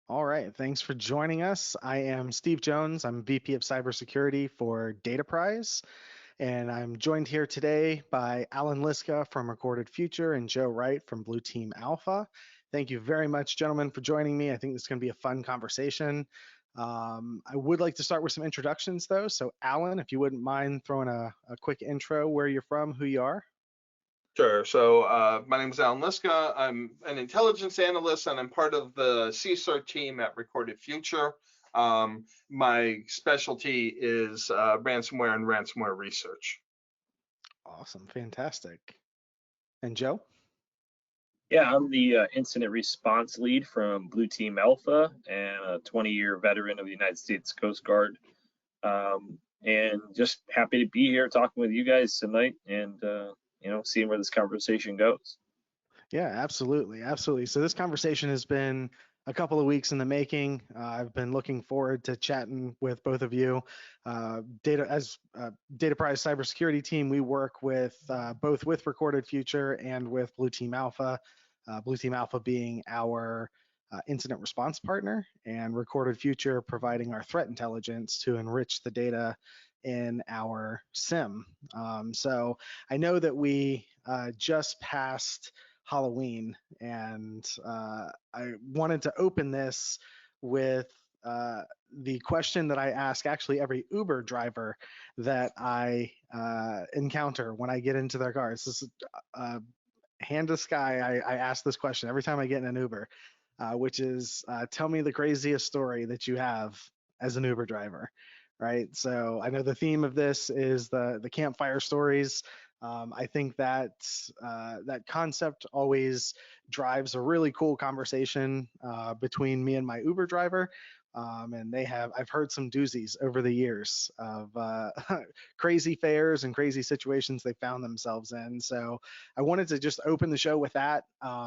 All right, thanks for joining us. I am Steve Jones. I'm VP of Cybersecurity for DataPrize, and I'm joined here today by Alan Liska from Recorded Future and Joe Wright from Blue Team Alpha. Thank you very much, gentlemen, for joining me. I think this is going to be a fun conversation. I would like to start with some introductions, though. So, Alan, if you wouldn't mind throwing a quick intro, where you're from, who you are. Sure. So my name is Alan Liska. I'm an intelligence analyst, and I'm part of the CSERT team at Recorded Future. My specialty is ransomware and ransomware research. Awesome, fantastic. And Joe? Yeah, I'm the incident response lead from Blue Team Alpha and a 20-year veteran of the United States Coast Guard. And just happy to be here talking with you guys tonight and, seeing where this conversation goes. Yeah, absolutely. Absolutely. So this conversation has been a couple of weeks in the making. I've been looking forward to chatting with both of you. Data Prize cybersecurity team, we work with both with Recorded Future and with Blue Team Alpha. Blue Team Alpha being our incident response partner, and Recorded Future providing our threat intelligence to enrich the data in our SIM. So I know that we just passed Halloween, and I wanted to open this with the question that I ask actually every Uber driver that I encounter when I get into their cars. This is hand to sky. I ask this question every time I get in an Uber, which is tell me the craziest story that you have as an Uber driver. Right. So I know the theme of this is the campfire stories. I think that that concept always drives a really cool conversation between me and my Uber driver. And I've heard some doozies over the years of crazy fares and crazy situations they found themselves in. So I wanted to just open the show with that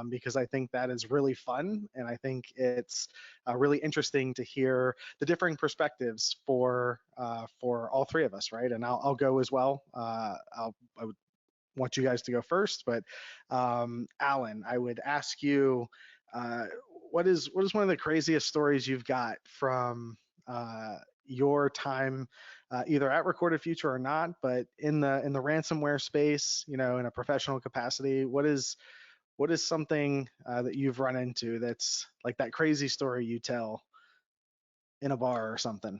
because I think that is really fun. And I think it's really interesting to hear the differing perspectives for all three of us, right? And I'll go as well. I would want you guys to go first, but Alan, I would ask you, uh, what is one of the craziest stories you've got from your time, either at Recorded Future or not, but in the ransomware space, in a professional capacity? What is something that you've run into that's like that crazy story you tell in a bar or something?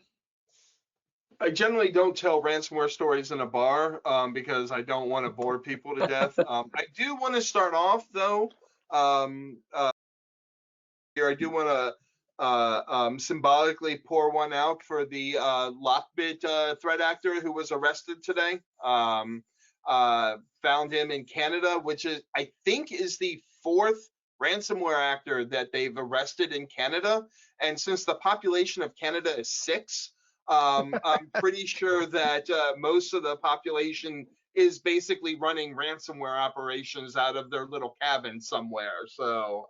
I generally don't tell ransomware stories in a bar because I don't want to bore people to death. I do want to start off though. Um, uh, Here, I do want to symbolically pour one out for the Lockbit threat actor who was arrested today. Found him in Canada, which is I think is the fourth ransomware actor that they've arrested in Canada. And since the population of Canada is six, I'm pretty sure that most of the population is basically running ransomware operations out of their little cabin somewhere. So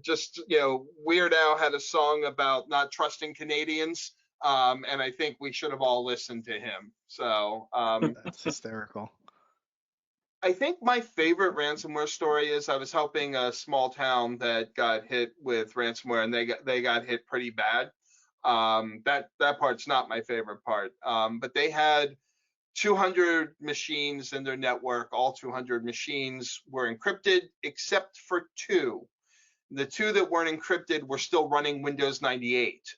just Weird Al had a song about not trusting Canadians, and I think we should have all listened to him. So That's hysterical. I think my favorite ransomware story is I was helping a small town that got hit with ransomware, and they got hit pretty bad. That part's not my favorite part, but they had 200 machines in their network. All 200 machines were encrypted except for two. The two that weren't encrypted were still running Windows 98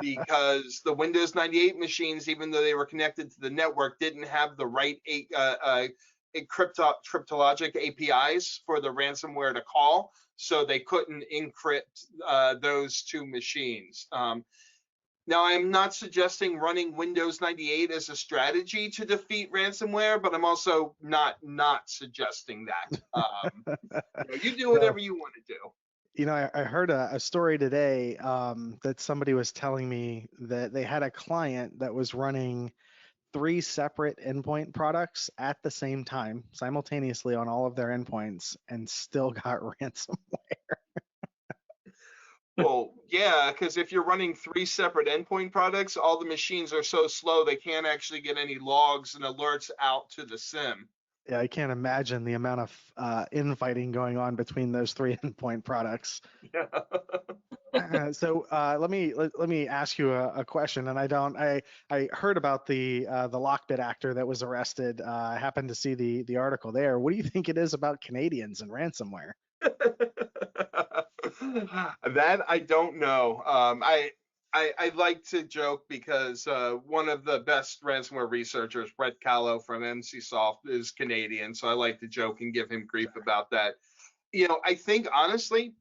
because the Windows 98 machines, even though they were connected to the network, didn't have the right cryptologic APIs for the ransomware to call, so they couldn't encrypt those two machines. Now, I'm not suggesting running Windows 98 as a strategy to defeat ransomware, but I'm also not suggesting that. You do No, whatever you want to do. I heard a story today that somebody was telling me that they had a client that was running three separate endpoint products at the same time, simultaneously on all of their endpoints, and still got ransomware. Well, yeah, because if you're running three separate endpoint products, all the machines are so slow they can't actually get any logs and alerts out to the SIM. Yeah, I can't imagine the amount of infighting going on between those three endpoint products. Yeah. Let me ask you a question, and I heard about the Lockbit actor that was arrested. I happened to see the article there. What do you think it is about Canadians and ransomware? That I don't know. I like to joke because one of the best ransomware researchers, Brett Callow from NCSoft, is Canadian, so I like to joke and give him grief about that. I think honestly,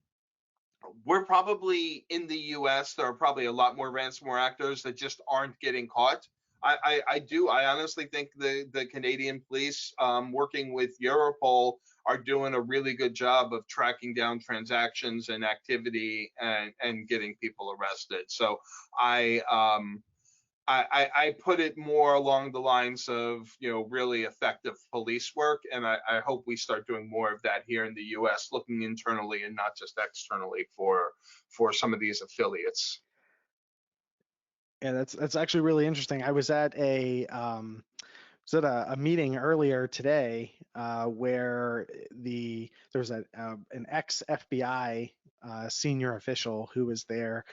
we're probably in the US, there are probably a lot more ransomware actors that just aren't getting caught. I honestly think the Canadian police, working with Europol, are doing a really good job of tracking down transactions and activity and getting people arrested. So I um, I put it more along the lines of, really effective police work. And I hope we start doing more of that here in the US, looking internally and not just externally for some of these affiliates. Yeah, that's actually really interesting. I was at a meeting earlier today where there was an ex FBI senior official who was there,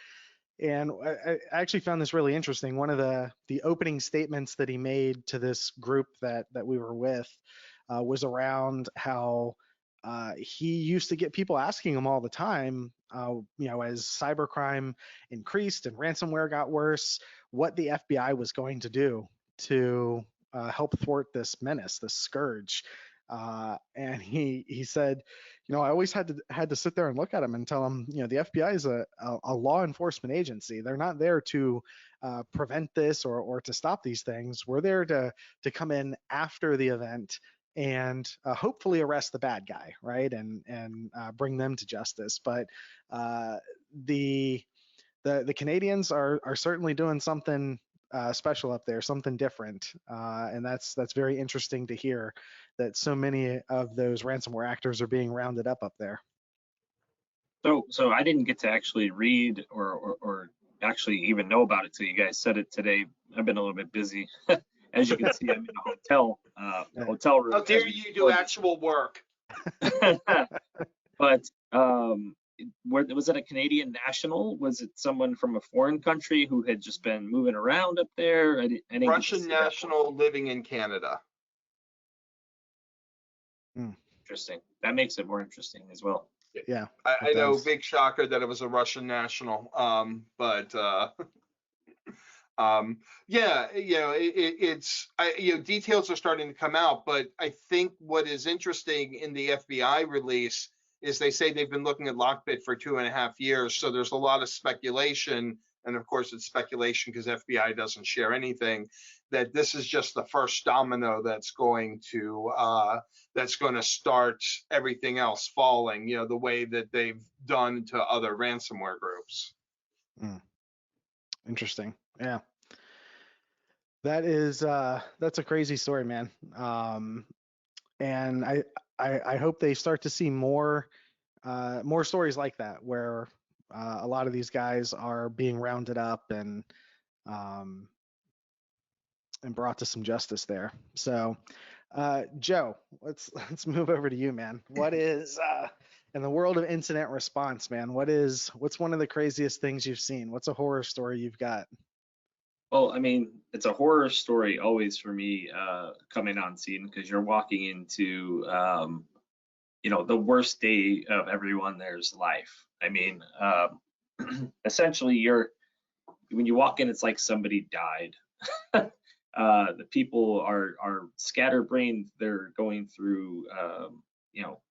and I actually found this really interesting. One of the opening statements that he made to this group that we were with was around how he used to get people asking him all the time, as cybercrime increased and ransomware got worse, what the FBI was going to do to help thwart this menace, this scourge. And he said, I always had to sit there and look at him and tell him, the FBI is a law enforcement agency. They're not there to prevent this or to stop these things. We're there to come in after the event and hopefully arrest the bad guy, right, and bring them to justice. But the Canadians are certainly doing something special up there, something different, and that's very interesting to hear that so many of those ransomware actors are being rounded up there. So I didn't get to actually read or actually even know about it till you guys said it today. I've been a little bit busy. As you can see, I'm in a hotel room. How dare you do actual work? But was it a Canadian national? Was it someone from a foreign country who had just been moving around up there? I didn't Russian national living in Canada. Interesting. That makes it more interesting as well. Yeah, I know, big shocker that it was a Russian national. But yeah, details are starting to come out. But I think what is interesting in the FBI release is they say they've been looking at Lockbit for 2.5 years. So there's a lot of speculation, and of course it's speculation because FBI doesn't share anything, that this is just the first domino that's going to start everything else falling, the way that they've done to other ransomware groups. Interesting. Yeah. That's a crazy story, man. And I hope they start to see more stories like that, where a lot of these guys are being rounded up and brought to some justice there. So, Joe, let's move over to you, man. What is in the world of incident response, man? What's one of the craziest things you've seen? What's a horror story you've got? Well, I mean, it's a horror story always for me coming on scene, because you're walking into the worst day of everyone there's life. I mean, essentially when you walk in, it's like somebody died. The people are scatterbrained. They're going through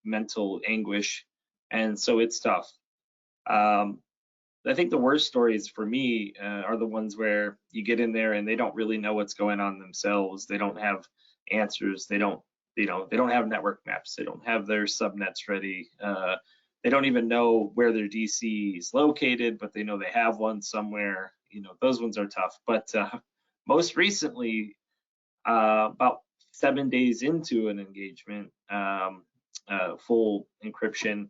mental anguish, and so it's tough. I think the worst stories for me are the ones where you get in there and they don't really know what's going on themselves. They don't have answers. They don't have network maps. They don't have their subnets ready. They don't even know where their DC is located, but they know they have one somewhere. Those ones are tough. But most recently, about 7 days into an engagement, full encryption,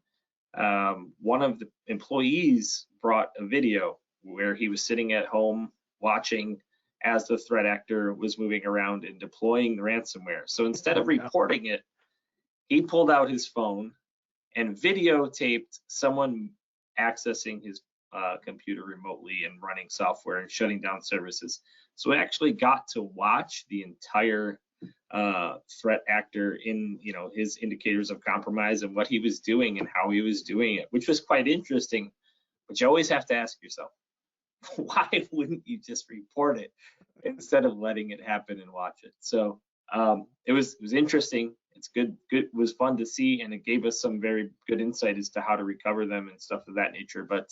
one of the employees brought a video where he was sitting at home watching as the threat actor was moving around and deploying the ransomware. So instead of reporting it, he pulled out his phone and videotaped someone accessing his computer remotely and running software and shutting down services. So we actually got to watch the entire threat actor in, his indicators of compromise and what he was doing and how he was doing it, which was quite interesting. But you always have to ask yourself, why wouldn't you just report it instead of letting it happen and watch it? So it was interesting. It's good. It was fun to see, and it gave us some very good insight as to how to recover them and stuff of that nature. But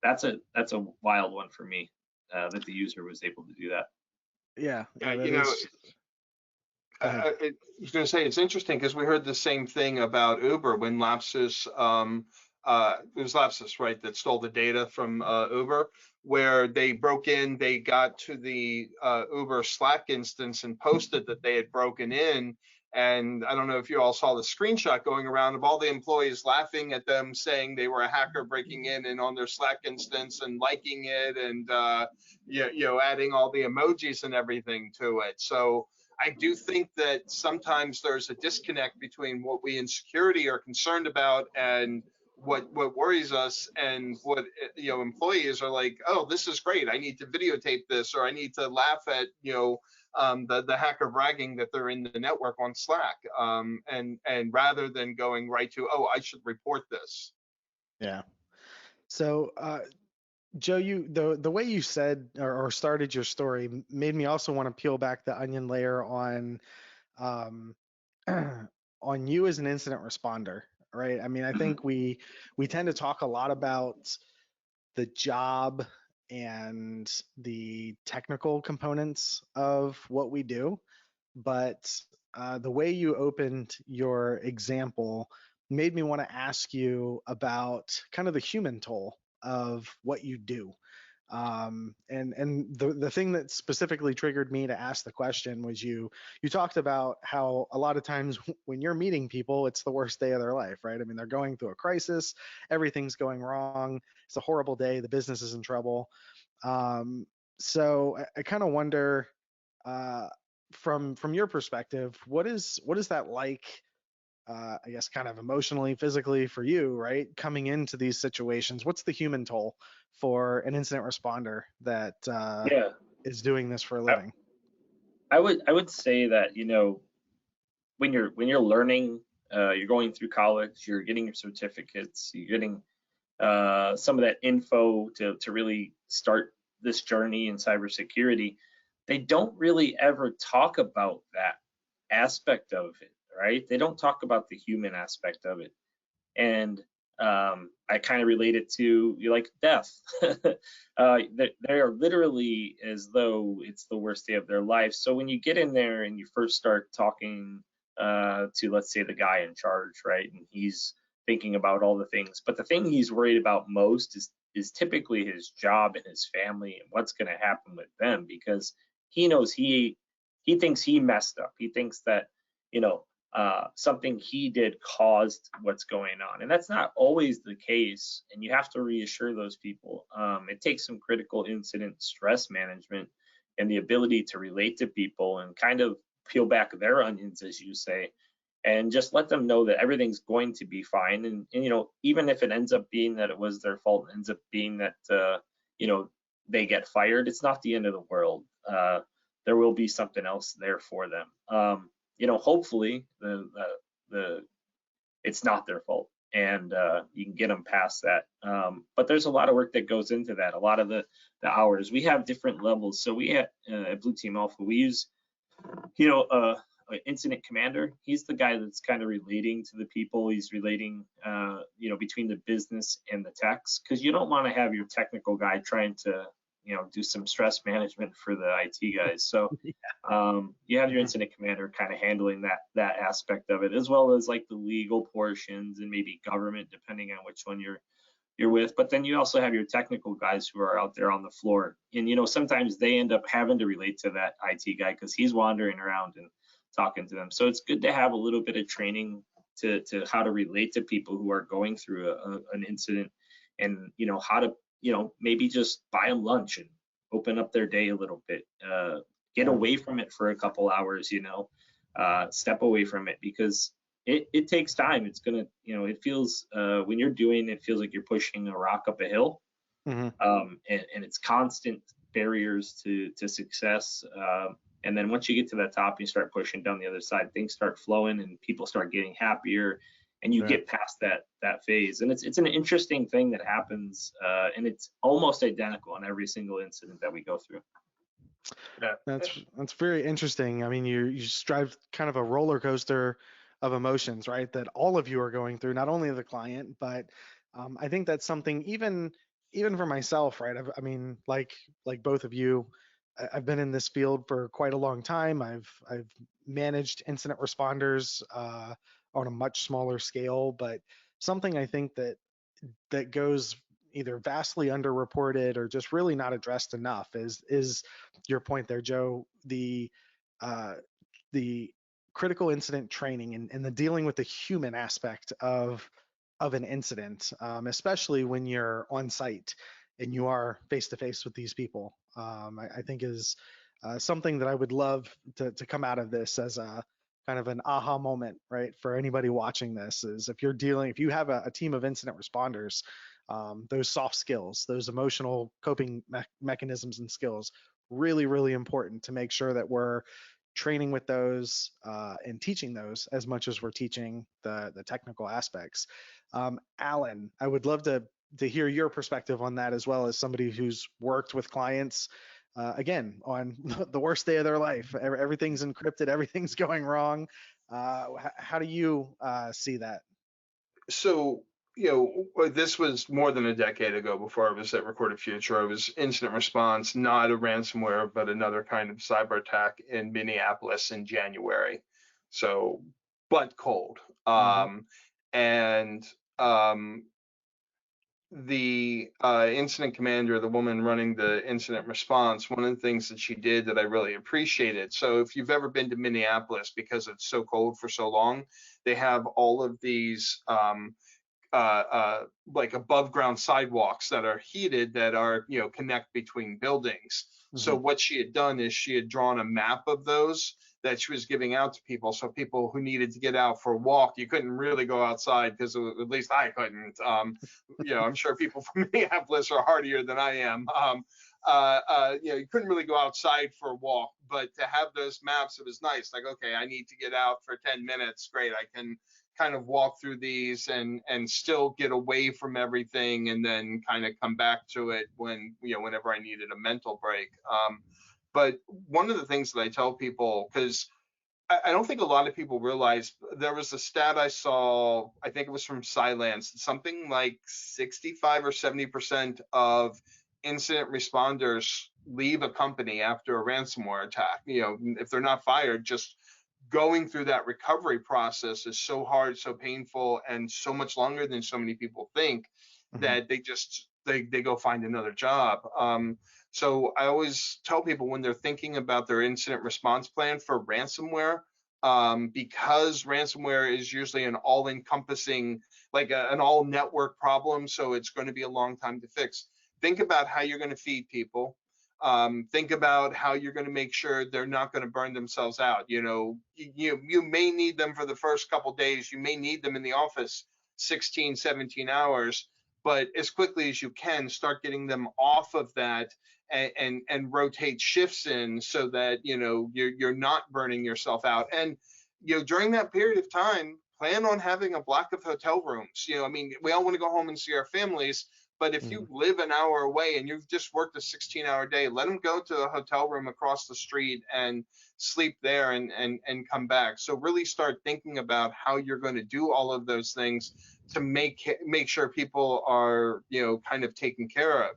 that's a wild one for me, that the user was able to do that. Yeah. I was going to say it's interesting because we heard the same thing about Uber when Lapsus, it was Lapsus, right, that stole the data from Uber, where they broke in, they got to the Uber Slack instance and posted that they had broken in. And I don't know if you all saw the screenshot going around of all the employees laughing at them, saying they were a hacker breaking in and on their Slack instance and liking it and adding all the emojis and everything to it. So I do think that sometimes there's a disconnect between what we in security are concerned about and what worries us, and what employees are like, oh, this is great, I need to videotape this, or I need to laugh at the hacker bragging that they're in the network on Slack, and rather than going right to, oh, I should report this. Yeah. So Joe, the way you said or started your story made me also want to peel back the onion layer on on you as an incident responder, right? I mean, I think we tend to talk a lot about the job and the technical components of what we do, but the way you opened your example made me want to ask you about kind of the human toll of what you do. And the thing that specifically triggered me to ask the question was you talked about how a lot of times when you're meeting people, it's the worst day of their life, right? I mean, they're going through a crisis, everything's going wrong, it's a horrible day, the business is in trouble. So I kind of wonder, from your perspective, what is that like? I guess kind of emotionally, physically for you, right? Coming into these situations, what's the human toll for an incident responder that is doing this for a living? I would say that, when you're learning, you're going through college, you're getting your certificates, you're getting some of that info to really start this journey in cybersecurity, they don't really ever talk about that aspect of it, right? They don't talk about the human aspect of it. And I kind of relate it to like death. They are literally as though it's the worst day of their life. So when you get in there and you first start talking to, let's say, the guy in charge, right, and he's thinking about all the things, but the thing he's worried about most is typically his job and his family and what's going to happen with them, because he knows he thinks he messed up. He thinks that something he did caused what's going on, and that's not always the case. And you have to reassure those people. It takes some critical incident stress management and the ability to relate to people and kind of peel back their onions, as you say, and just let them know that everything's going to be fine. And even if it ends up being that it was their fault, ends up being that they get fired, it's not the end of the world. There will be something else there for them. Hopefully it's not their fault, and you can get them past that. But there's a lot of work that goes into that. A lot of the hours. We have different levels. So we at Blue Team Alpha, we use an incident commander. He's the guy that's kind of relating to the people. He's relating between the business and the techs, because you don't want to have your technical guy trying to do some stress management for the IT guys. So you have your incident commander kind of handling that aspect of it, as well as like the legal portions and maybe government, depending on which one you're with. But then you also have your technical guys who are out there on the floor, and sometimes they end up having to relate to that IT guy because he's wandering around and talking to them. So it's good to have a little bit of training to how to relate to people who are going through an incident, and how to maybe just buy them lunch and open up their day a little bit, get away from it for a couple hours, step away from it, because it takes time. It's gonna, it feels, when you're doing it, feels like you're pushing a rock up a hill. Mm-hmm. And it's constant barriers to success. And then once you get to that top, you start pushing down the other side, things start flowing and people start getting happier, and you get past that phase. And it's an interesting thing that happens, and it's almost identical in every single incident that we go through. Yeah. That's very interesting. I mean, you just drive kind of a roller coaster of emotions, right? That all of you are going through, not only the client, but I think that's something even for myself, right? I mean, like both of you, I've been in this field for quite a long time. I've managed incident responders on a much smaller scale, but something I think that goes either vastly underreported or just really not addressed enough is your point there, Joe. The critical incident training and the dealing with the human aspect of an incident, especially when you're on site and you are face to face with these people. I think is something that I would love to come out of this as a kind of an aha moment, right? For anybody watching this, is if you have a team of incident responders, those soft skills, those emotional coping mechanisms and skills, really, really important to make sure that we're training with those and teaching those as much as we're teaching the technical aspects. Alan, I would love to hear your perspective on that, as well as somebody who's worked with clients, again, on the worst day of their life. Everything's encrypted, everything's going wrong. How do you see that? So, this was more than a decade ago before I was at Recorded Future. I was incident response, not a ransomware, but another kind of cyber attack in Minneapolis in January. So, butt cold. And the incident commander, the woman running the incident response, one of the things that she did that I really appreciated. So if you've ever been to Minneapolis, because it's so cold for so long, they have all of these like above ground sidewalks that are heated, that are, connect between buildings. So what she had done is she had drawn a map of those that she was giving out to people. So people who needed to get out for a walk, you couldn't really go outside, because at least I couldn't. I'm sure people from Minneapolis are hardier than I am. You couldn't really go outside for a walk, but to have those maps, it was nice. Like, okay, I need to get out for 10 minutes. Great, I can kind of walk through these and still get away from everything, and then kind of come back to it whenever I needed a mental break. But one of the things that I tell people, because I don't think a lot of people realize, there was a stat I saw, I think it was from Cylance, something like 65 or 70% of incident responders leave a company after a ransomware attack. If they're not fired, just going through that recovery process is so hard, so painful, and so much longer than so many people think, that they go find another job. So I always tell people, when they're thinking about their incident response plan for ransomware, because ransomware is usually an all-encompassing, like an all-network problem, so it's going to be a long time to fix. Think about how you're going to feed people. Think about how you're going to make sure they're not going to burn themselves out. You may need them for the first couple of days. You may need them in the office 16, 17 hours, but as quickly as you can, start getting them off of that and rotate shifts in, so that you're not burning yourself out. And during that period of time, plan on having a block of hotel rooms. I mean, we all want to go home and see our families, but if you live an hour away and you've just worked a 16-hour day, let them go to a hotel room across the street and sleep there and come back. So really start thinking about how you're going to do all of those things to make sure people are, kind of taken care of.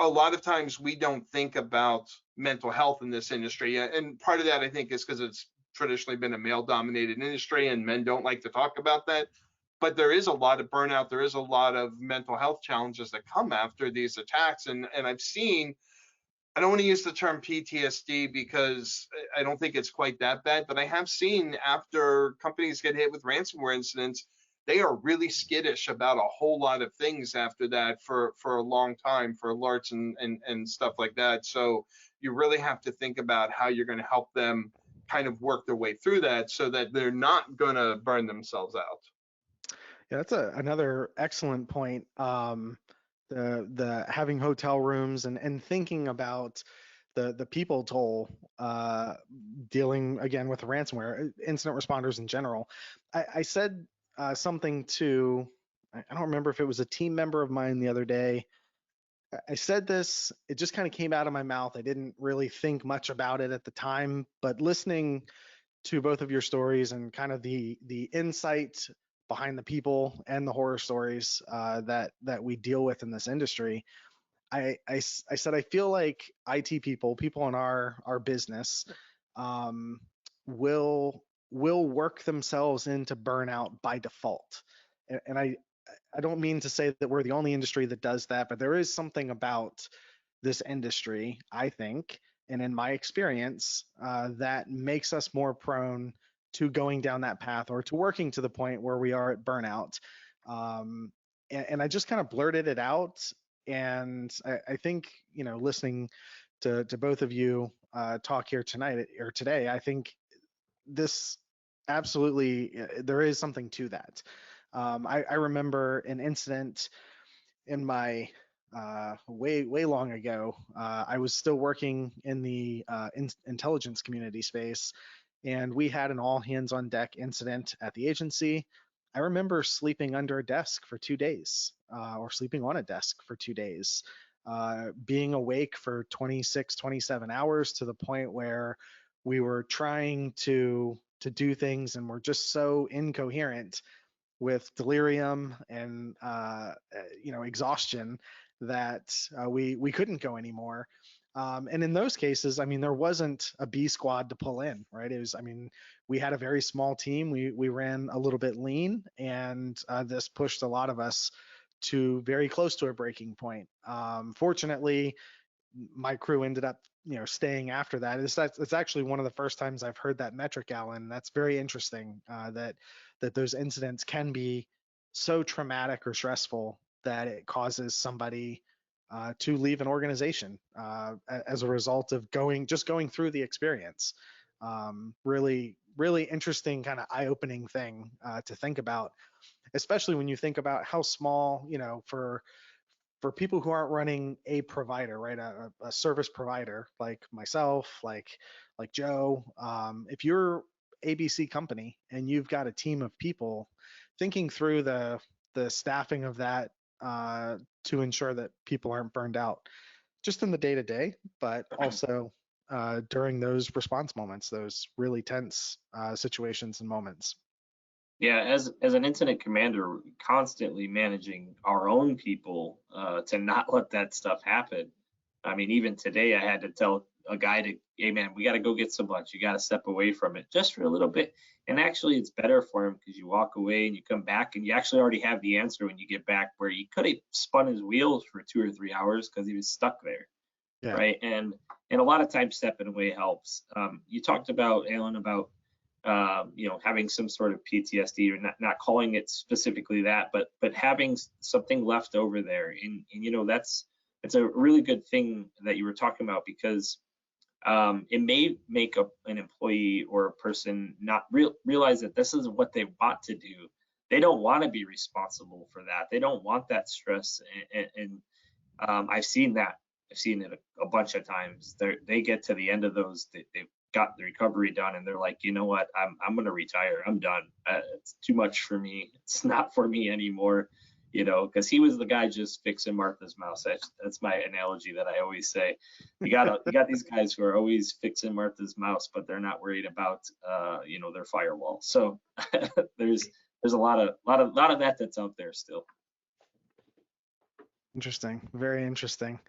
A lot of times we don't think about mental health in this industry. And part of that, I think, is because it's traditionally been a male-dominated industry and men don't like to talk about that. But there is a lot of burnout. There is a lot of mental health challenges that come after these attacks. And I've seen, I don't want to use the term PTSD because I don't think it's quite that bad, but I have seen, after companies get hit with ransomware incidents, they are really skittish about a whole lot of things after that for a long time, for alerts and stuff like that. So you really have to think about how you're going to help them kind of work their way through that so that they're not going to burn themselves out. Yeah, that's another excellent point. The having hotel rooms and thinking about the people toll, dealing again with ransomware, incident responders in general. I said something to, I don't remember if it was a team member of mine the other day. I said this, it just kind of came out of my mouth. I didn't really think much about it at the time, but listening to both of your stories and kind of the insight behind the people and the horror stories that we deal with in this industry, I said I feel like IT people in our business, um, will work themselves into burnout by default, and I don't mean to say that we're the only industry that does that, but there is something about this industry, I think, and in my experience, that makes us more prone to going down that path or to working to the point where we are at burnout. And I just kind of blurted it out. And I think, listening to both of you talk here tonight or today, I think this absolutely, there is something to that. I remember an incident in my way long ago. I was still working in the intelligence community space, and we had an all hands on deck incident at the agency. I remember sleeping under a desk for 2 days, or sleeping on a desk for 2 days, being awake for 26, 27 hours to the point where we were trying to do things and we're just so incoherent with delirium and exhaustion that we couldn't go anymore. And in those cases, I mean, there wasn't a B squad to pull in, right? It was, I mean, we had a very small team. We ran a little bit lean, and this pushed a lot of us to very close to a breaking point. Fortunately, my crew ended up, staying after that. It's actually one of the first times I've heard that metric, Alan. That's very interesting. That those incidents can be so traumatic or stressful that it causes somebody to leave an organization as a result of going through the experience. Really, really interesting, kind of eye-opening thing to think about, especially when you think about how small, for people who aren't running a provider, right, a service provider like myself, like Joe. If you're ABC company and you've got a team of people, thinking through the staffing of that to ensure that people aren't burned out, just in the day to day, but also during those response moments, those really tense situations and moments. Yeah, as an incident commander, constantly managing our own people to not let that stuff happen. I mean, even today, I had to tell a guy to, hey man, we got to go get some lunch. You got to step away from it just for a little bit. And actually, it's better for him because you walk away and you come back and you actually already have the answer when you get back, where he could have spun his wheels for 2 or 3 hours because he was stuck there. Yeah. Right. And a lot of times stepping away helps. You talked about, Alan, about having some sort of PTSD, or not calling it specifically that, but having something left over there. And that's a really good thing that you were talking about, because it may make an employee or a person not realize that this is what they want to do. They don't want to be responsible for that. They don't want that stress. And I've seen that. I've seen it a bunch of times. They get to the end of those, they've got the recovery done, and they're like, you know what, I'm going to retire. I'm done. It's too much for me. It's not for me anymore, because he was the guy just fixing Martha's mouse. That's my analogy that I always say. You got these guys who are always fixing Martha's mouse, but they're not worried about their firewall. So there's a lot of that's out there still. Interesting. Very interesting.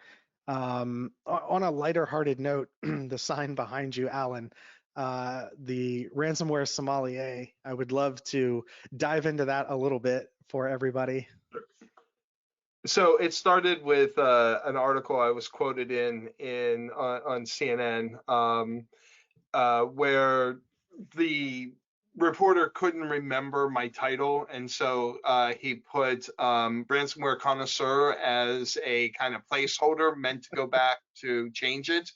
On a lighter-hearted note, the sign behind you, Alan, the ransomware sommelier, I would love to dive into that a little bit for everybody. So it started with an article I was quoted on CNN, where the reporter couldn't remember my title, and so he put ransomware connoisseur as a kind of placeholder meant to go back to change it.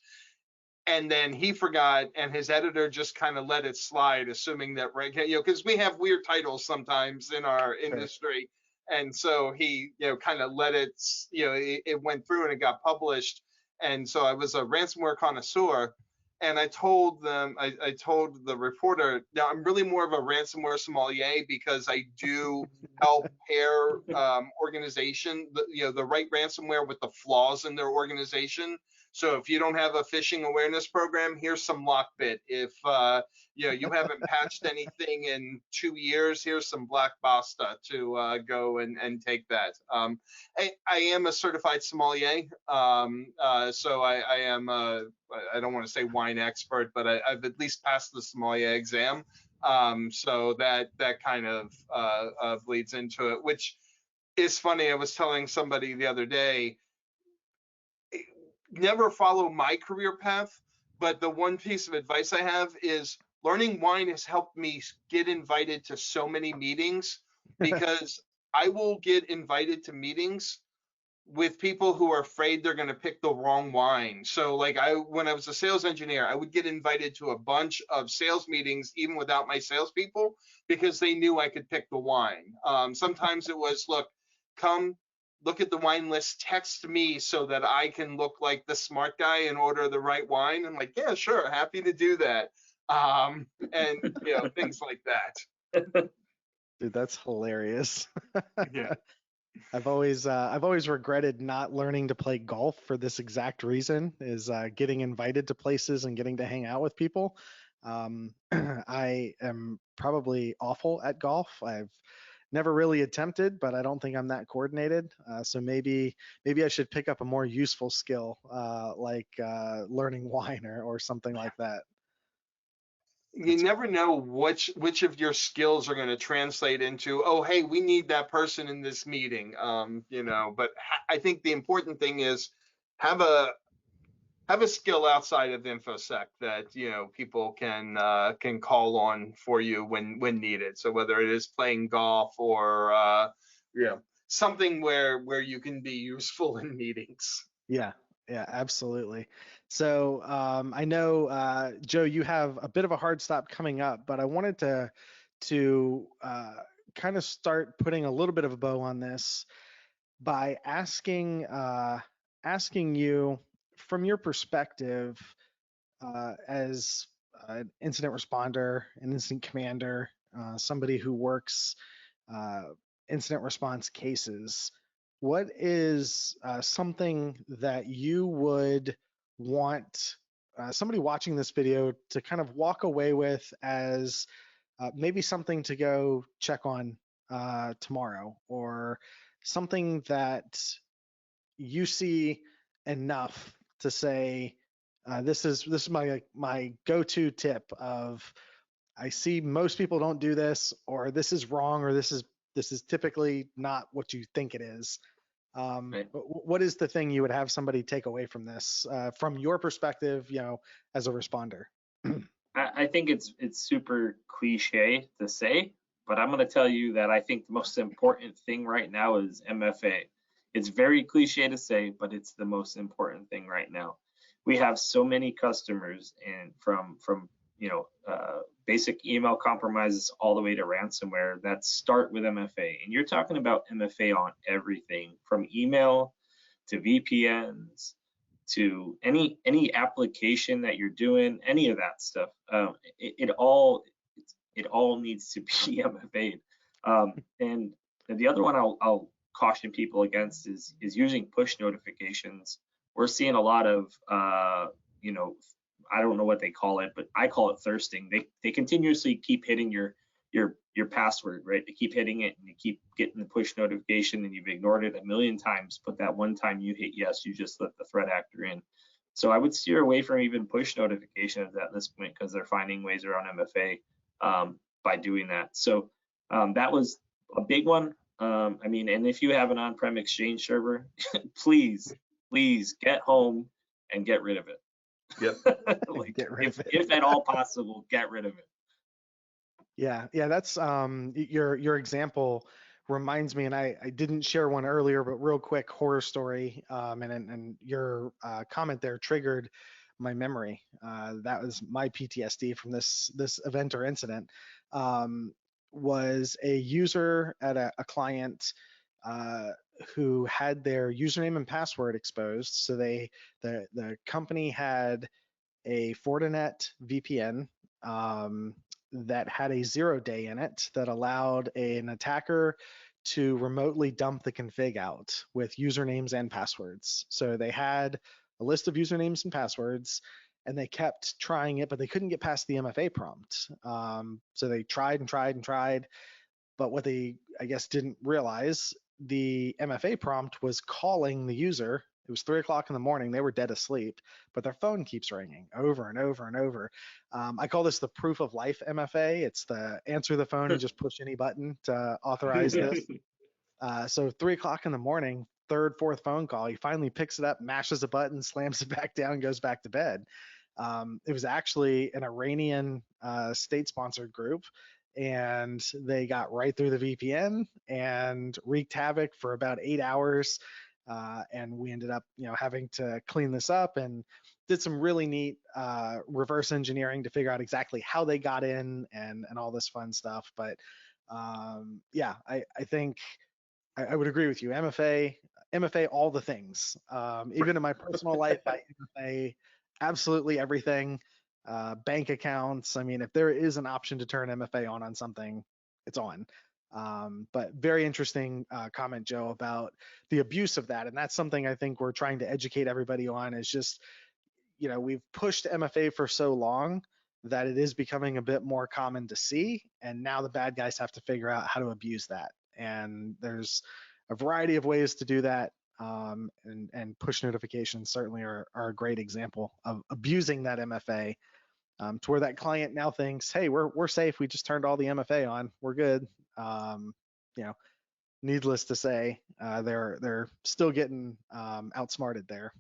And then he forgot, and his editor just kind of let it slide, assuming that, because we have weird titles sometimes in our industry. And so he, kind of let it, it went through and it got published. And so I was a ransomware connoisseur. And I told them, I told the reporter, now I'm really more of a ransomware sommelier because I do help pair organization, the right ransomware with the flaws in their organization. So if you don't have a phishing awareness program, here's some Lockbit. If you haven't patched anything in 2 years, here's some Black Basta to go and take that. I am a certified sommelier, so I am I don't want to say wine expert, but I've at least passed the sommelier exam. So that kind of leads into it, which is funny. I was telling somebody the other day, never follow my career path, but the one piece of advice I have is learning wine has helped me get invited to so many meetings, because I will get invited to meetings with people who are afraid they're going to pick the wrong wine. So like when I was a sales engineer, I would get invited to a bunch of sales meetings even without my salespeople, because they knew I could pick the wine. Sometimes it was, come look at the wine list, text me so that I can look like the smart guy and order the right wine. I'm like, yeah, sure, happy to do that. And things like that. Dude, that's hilarious. Yeah. I've always regretted not learning to play golf for this exact reason, is getting invited to places and getting to hang out with people. I am probably awful at golf. I've never really attempted, but I don't think I'm that coordinated. So maybe I should pick up a more useful skill, like learning wine or something like that. You never know which of your skills are going to translate into, oh, hey, we need that person in this meeting. But I think the important thing is have a skill outside of InfoSec that people can call on for you when needed. So whether it is playing golf or something where you can be useful in meetings. Yeah, absolutely. So I know, Joe, you have a bit of a hard stop coming up, but I wanted to kind of start putting a little bit of a bow on this by asking you, from your perspective as an incident responder, an incident commander, somebody who works incident response cases, what is something that you would want somebody watching this video to kind of walk away with as maybe something to go check on tomorrow, or something that you see enough to say, this is my go-to tip of, I see most people don't do this, or this is wrong, or this is typically not what you think it is. Right. What is the thing you would have somebody take away from this, from your perspective, as a responder? I think it's super cliche to say, but I'm going to tell you that I think the most important thing right now is MFA. It's very cliche to say, but it's the most important thing right now. We have so many customers, and from basic email compromises all the way to ransomware that start with MFA. And you're talking about MFA on everything from email to VPNs to any application that you're doing, any of that stuff. It all needs to be MFA'd. And the other one I'll caution people against is using push notifications. We're seeing a lot of I don't know what they call it, but I call it thirsting. They continuously keep hitting your password, right? They keep hitting it and you keep getting the push notification, and you've ignored it a million times, but that one time you hit yes, you just let the threat actor in. So I would steer away from even push notifications at this point, because they're finding ways around MFA by doing that. So that was a big one. And if you have an on-prem Exchange server, please get home and get rid of it. Yep. Get rid of it. If at all possible, get rid of it. Yeah, that's your example reminds me, and I didn't share one earlier, but real quick horror story, and your comment there triggered my memory. That was my PTSD from this event or incident. Um, was a user at a client uh, who had their username and password exposed. So the company had a Fortinet VPN that had a 0-day in it that allowed an attacker to remotely dump the config out with usernames and passwords. So they had a list of usernames and passwords, and they kept trying it, but they couldn't get past the MFA prompt. So they tried and tried and tried, but what they, I guess, didn't realize, the MFA prompt was calling the user. It was 3 o'clock in the morning. They were dead asleep, but their phone keeps ringing over and over and over. I call this the proof of life MFA. It's the answer the phone and just push any button to authorize this. So 3 o'clock in the morning, third, fourth phone call, he finally picks it up, mashes a button, slams it back down, goes back to bed. It was actually an Iranian state-sponsored group, and they got right through the VPN and wreaked havoc for about 8 hours. And we ended up, having to clean this up and did some really neat reverse engineering to figure out exactly how they got in and all this fun stuff. But yeah, I think I would agree with you. MFA, all the things. Even in my personal life, I MFA absolutely everything. Bank accounts. I mean, if there is an option to turn MFA on something, it's on. But very interesting comment, Joe, about the abuse of that, and that's something I think we're trying to educate everybody on. Is just, we've pushed MFA for so long that it is becoming a bit more common to see, and now the bad guys have to figure out how to abuse that. And there's a variety of ways to do that, and push notifications certainly are a great example of abusing that MFA, to where that client now thinks, hey, we're safe. We just turned all the MFA on. We're good. Um, you know, Needless to say, they're still getting outsmarted there.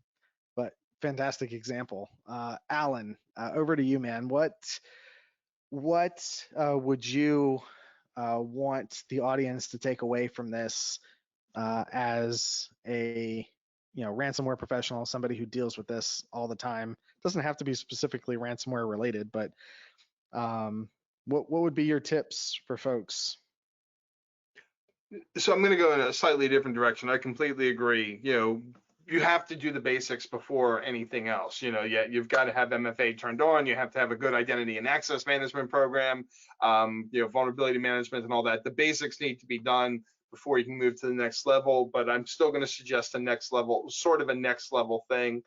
But fantastic example. Alan, over to you, man. What would you want the audience to take away from this, as a ransomware professional, somebody who deals with this all the time? Doesn't have to be specifically ransomware related, but what would be your tips for folks? So I'm going to go in a slightly different direction. I completely agree. You have to do the basics before anything else. You've got to have MFA turned on. You have to have a good identity and access management program, vulnerability management and all that. The basics need to be done before you can move to the next level. But I'm still going to suggest a next level, sort of a next level thing.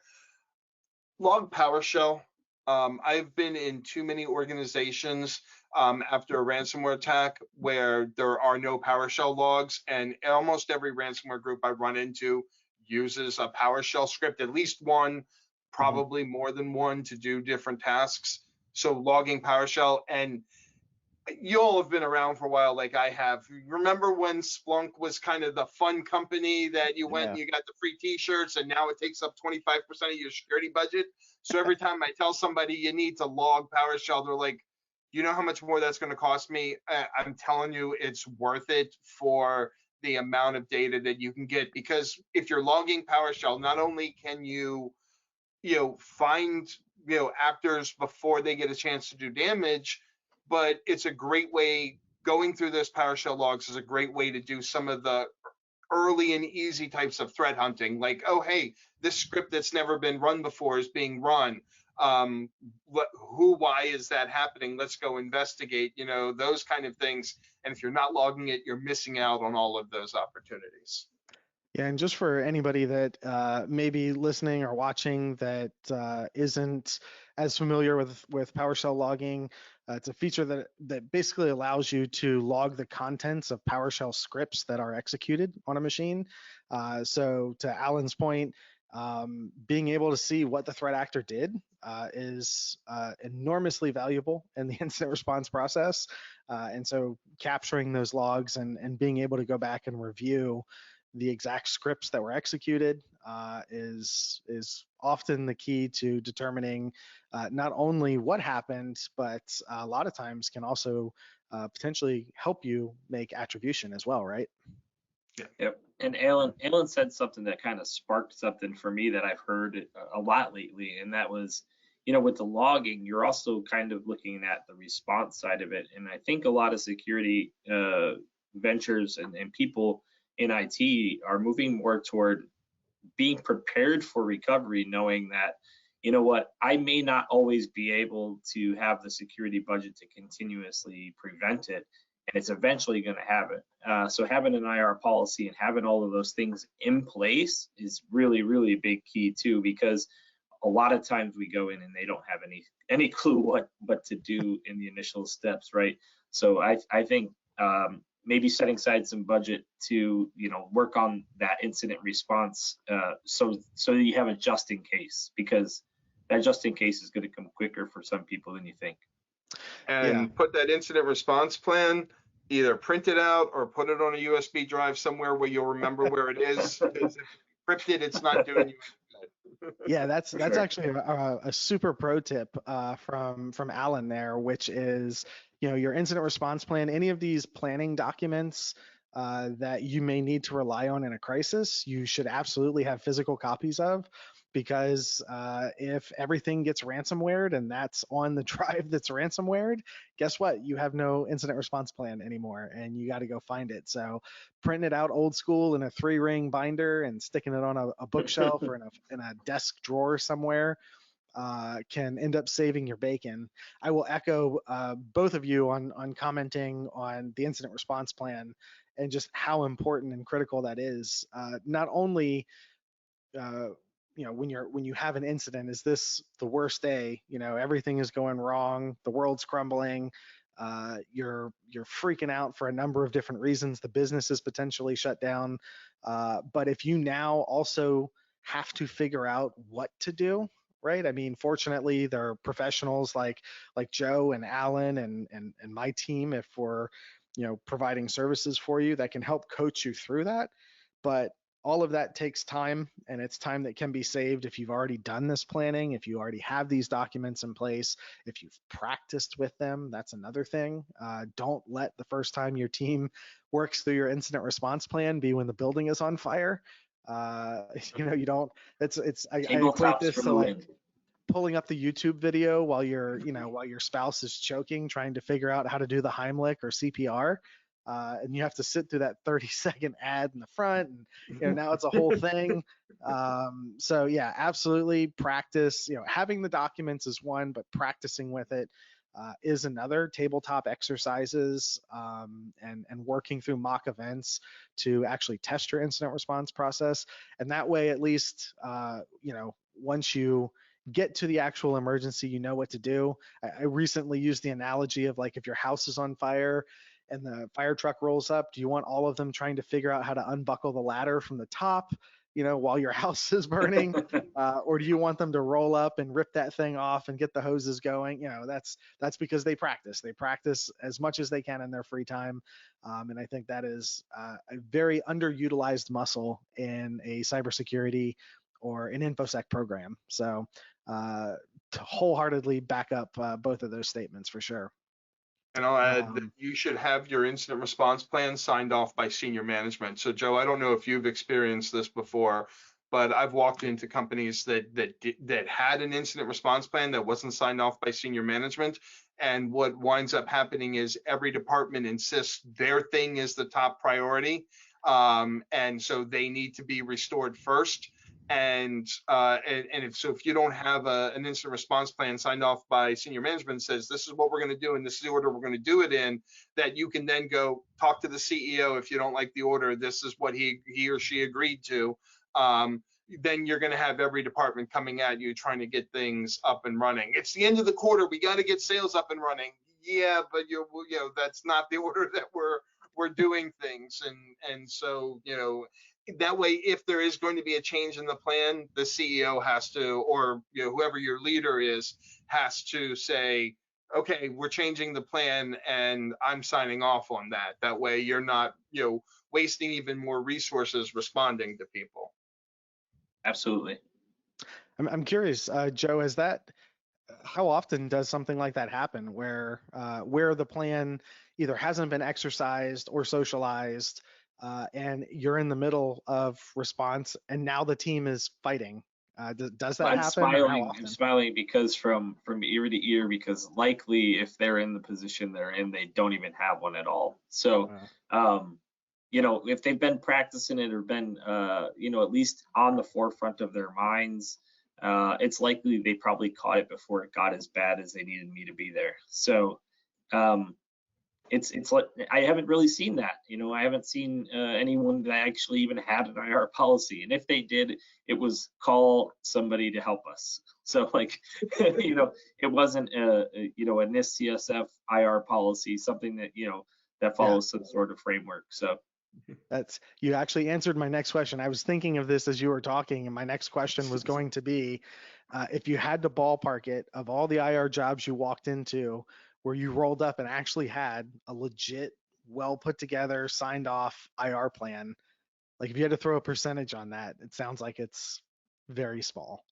Log PowerShell. I've been in too many organizations after a ransomware attack where there are no PowerShell logs, and almost every ransomware group I run into uses a PowerShell script, at least one, probably more than one, to do different tasks. So logging PowerShell, and you all have been around for a while like I have. Remember when Splunk was kind of the fun company that you went and you got the free t-shirts, and now it takes up 25% of your security budget? So every time I tell somebody you need to log PowerShell, they're like, you know how much more that's going to cost me? I'm telling you, it's worth it for the amount of data that you can get. Because if you're logging PowerShell, not only can you find actors before they get a chance to do damage, but it's a great way, going through those PowerShell logs is a great way to do some of the early and easy types of threat hunting, like, oh, hey, this script that's never been run before is being run. Why is that happening? Let's go investigate, those kind of things. And if you're not logging it, you're missing out on all of those opportunities. Yeah, and just for anybody that may be listening or watching that isn't as familiar with PowerShell logging, it's a feature that basically allows you to log the contents of PowerShell scripts that are executed on a machine. So to Alan's point, being able to see what the threat actor did is enormously valuable in the incident response process. And so capturing those logs and being able to go back and review the exact scripts that were executed is often the key to determining not only what happened, but a lot of times can also potentially help you make attribution as well, right? Yep. And Alan said something that kind of sparked something for me that I've heard a lot lately, and that was, with the logging, you're also kind of looking at the response side of it. And I think a lot of security ventures and people in IT are moving more toward being prepared for recovery, knowing that, I may not always be able to have the security budget to continuously prevent it, and it's eventually going to have it. So having an IR policy and having all of those things in place is really, really a big key too, because a lot of times we go in and they don't have any clue what to do in the initial steps, right? So I think maybe setting aside some budget to work on that incident response, so that you have a just in case, because that just in case is going to come quicker for some people than you think. And put that incident response plan, either print it out or put it on a USB drive somewhere where you'll remember where it is. Because if encrypted, it's not doing you any good. Yeah, that's sure. actually a super pro tip from Alan there, which is, your incident response plan, any of these planning documents that you may need to rely on in a crisis, you should absolutely have physical copies of, because if everything gets ransomwared and that's on the drive that's ransomwared, guess what? You have no incident response plan anymore, and you got to go find it. So printing it out old school in a 3-ring binder and sticking it on a bookshelf or in a desk drawer somewhere can end up saving your bacon. I will echo both of you on commenting on the incident response plan and just how important and critical that is. Not only when you have an incident, is this the worst day? Everything is going wrong, the world's crumbling, you're freaking out for a number of different reasons, the business is potentially shut down, but if you now also have to figure out what to do, right? I mean, fortunately, there are professionals like Joe and Alan and my team, if we're providing services for you, that can help coach you through that. But all of that takes time, and it's time that can be saved if you've already done this planning, if you already have these documents in place, if you've practiced with them. That's another thing. Don't let the first time your team works through your incident response plan be when the building is on fire. You don't. I equate this to like pulling up the YouTube video while while your spouse is choking, trying to figure out how to do the Heimlich or CPR. And you have to sit through that 30-second ad in the front, and now it's a whole thing. So yeah, absolutely practice. Having the documents is one, but practicing with it is another. Tabletop exercises and working through mock events to actually test your incident response process, and that way, at least once you get to the actual emergency, you know what to do. I recently used the analogy of, like, if your house is on fire and the fire truck rolls up, do you want all of them trying to figure out how to unbuckle the ladder from the top, while your house is burning? Or do you want them to roll up and rip that thing off and get the hoses going? That's because they practice as much as they can in their free time. And I think that is a very underutilized muscle in a cybersecurity or an InfoSec program. So to wholeheartedly back up both of those statements for sure. And I'll add that you should have your incident response plan signed off by senior management. So Joe, I don't know if you've experienced this before, but I've walked into companies that had an incident response plan that wasn't signed off by senior management. And what winds up happening is every department insists their thing is the top priority. And so they need to be restored first. And if you don't have an incident response plan signed off by senior management that says this is what we're going to do and this is the order we're going to do it in, that you can then go talk to the CEO. If you don't like the order, this is what he or she agreed to. Then you're going to have every department coming at you trying to get things up and running. It's the end of the quarter, we got to get sales up and running. Yeah, but that's not the order that we're doing things. And so that way, if there is going to be a change in the plan, the CEO has to, or whoever your leader is, has to say, okay, we're changing the plan and I'm signing off on that. That way you're not, wasting even more resources responding to people. Absolutely. I'm curious, Joe, has that how often does something like that happen where the plan either hasn't been exercised or socialized, and you're in the middle of response and now the team is fighting? Does that I'm happen, or how smiling. I'm often? smiling because from ear to ear, because likely if they're in the position they're in, they don't even have one at all. So, Uh, um, if they've been practicing it or been, at least on the forefront of their minds, it's likely they probably caught it before it got as bad as they needed me to be there. So, um, it's like I haven't really seen that. I haven't seen anyone that actually even had an IR policy, and if they did, it was call somebody to help us. So like, it wasn't a NIST CSF IR policy, something that that yeah. follows some sort of framework. So You actually answered my next question. I was thinking of this as you were talking, and my next question was going to be, if you had to ballpark it, of all the IR jobs you walked into, where you rolled up and actually had a legit, well put together, signed off IR plan, like if you had to throw a percentage on that, it sounds like it's very small.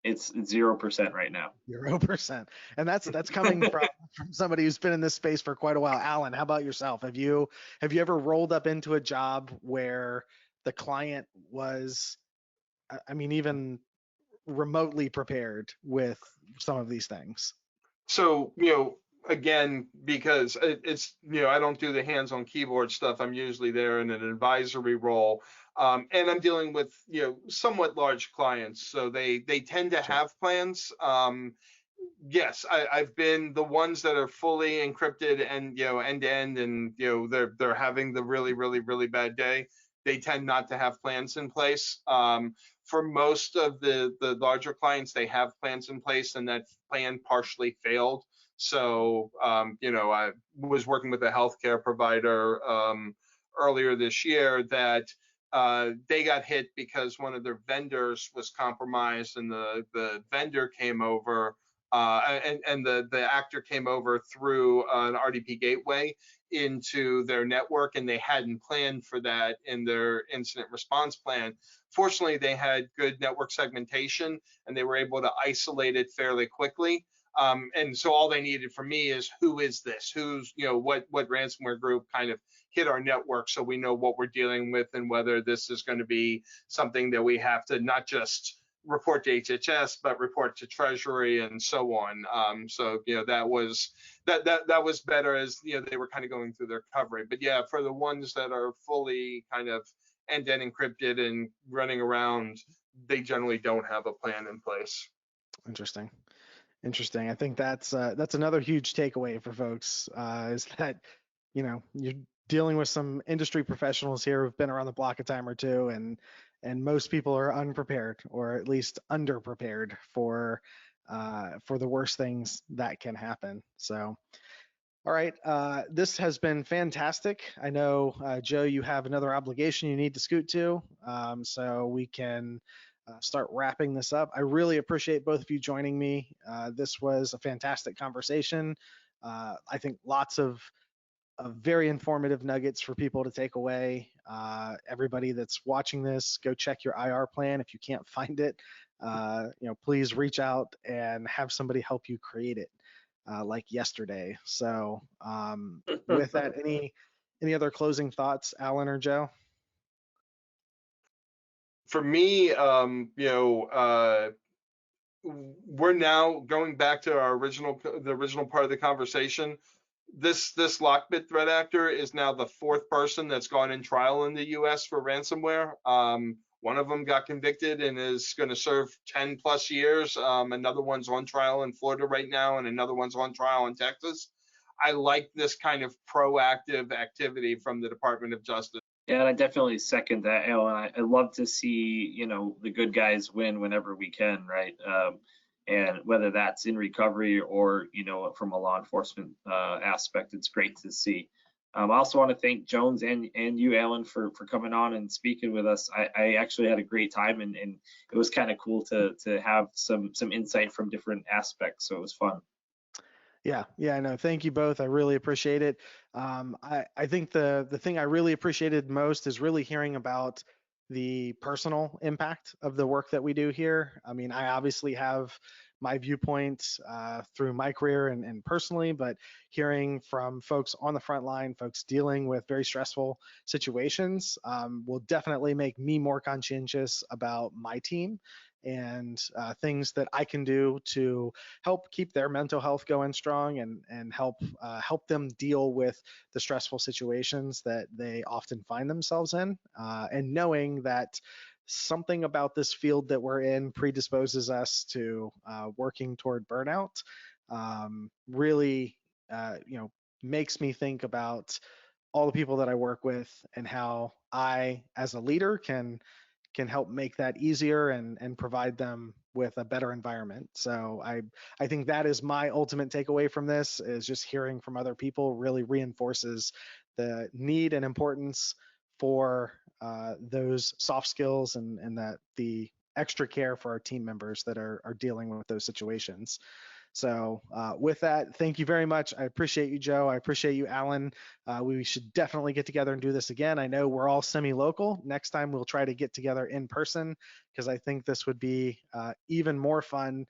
it's 0% right now. 0%. And that's coming from somebody who's been in this space for quite a while. Alan, how about yourself? Have you ever rolled up into a job where the client was, I mean, even remotely prepared with some of these things? So, again, because it's, I don't do the hands-on keyboard stuff. I'm usually there in an advisory role. And I'm dealing with, somewhat large clients. So they tend to Sure. have plans. Yes, I've been the ones that are fully encrypted and, end to end, and, they're having the really, really, really bad day. They tend not to have plans in place. For most of the larger clients, they have plans in place, and that plan partially failed. So, I was working with a healthcare provider earlier this year that they got hit because one of their vendors was compromised, and the vendor came over, and the actor came over through an RDP gateway into their network, and they hadn't planned for that in their incident response plan. Fortunately, they had good network segmentation, and they were able to isolate it fairly quickly. And so all they needed from me is, who is this? Who's, what ransomware group kind of hit our network, so we know what we're dealing with and whether this is going to be something that we have to not just report to HHS, but report to Treasury and so on. So that was better, as they were kind of going through their recovery. But yeah, for the ones that are fully kind of end-to-end encrypted and running around, they generally don't have a plan in place. Interesting. I think that's another huge takeaway for folks, is that you're dealing with some industry professionals here who've been around the block a time or two, and most people are unprepared, or at least underprepared for the worst things that can happen. So, all right, this has been fantastic. I know, Joe, you have another obligation you need to scoot to, so we can start wrapping this up. I really appreciate both of you joining me. This was a fantastic conversation. I think lots of very informative nuggets for people to take away. Everybody that's watching this, go check your IR plan. If you can't find it, please reach out and have somebody help you create it, like yesterday. So, with that, any other closing thoughts, Alan or Joe? For me, we're now going back to the original part of the conversation. This Lockbit threat actor is now the fourth person that's gone in trial in the U.S. for ransomware. One of them got convicted and is going to serve 10 plus years. Another one's on trial in Florida right now, and another one's on trial in Texas. I like this kind of proactive activity from the Department of Justice. Yeah, and I definitely second that. And I love to see, the good guys win whenever we can, right? And whether that's in recovery or, from a law enforcement aspect, it's great to see. I also want to thank Jones and you, Alan, for coming on and speaking with us. I actually had a great time, and it was kind of cool to have some insight from different aspects. So it was fun. Yeah, no, thank you both. I really appreciate it. I think the thing I really appreciated most is really hearing about the personal impact of the work that we do here. I mean, I obviously have my viewpoint through my career and personally, but hearing from folks on the front line, folks dealing with very stressful situations, will definitely make me more conscientious about my team and things that I can do to help keep their mental health going strong and help them deal with the stressful situations that they often find themselves in, and knowing that something about this field that we're in predisposes us to working toward burnout, really makes me think about all the people that I work with and how I, as a leader, can help make that easier and provide them with a better environment. So I think that is my ultimate takeaway from this, is just hearing from other people really reinforces the need and importance for those soft skills and that the extra care for our team members that are dealing with those situations. So with that, thank you very much. I appreciate you, Joe. I appreciate you, Alan. We should definitely get together and do this again. I know we're all semi-local. Next time we'll try to get together in person, because I think this would be even more fun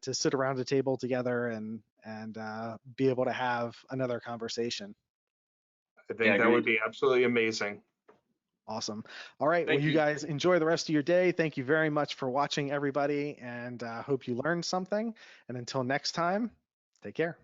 to sit around a table together and be able to have another conversation. I think that would be absolutely amazing. Awesome. All right. Thank well, you you. guys enjoy the rest of your day. Thank you very much for watching, everybody, and hope you learned something. And until next time, take care.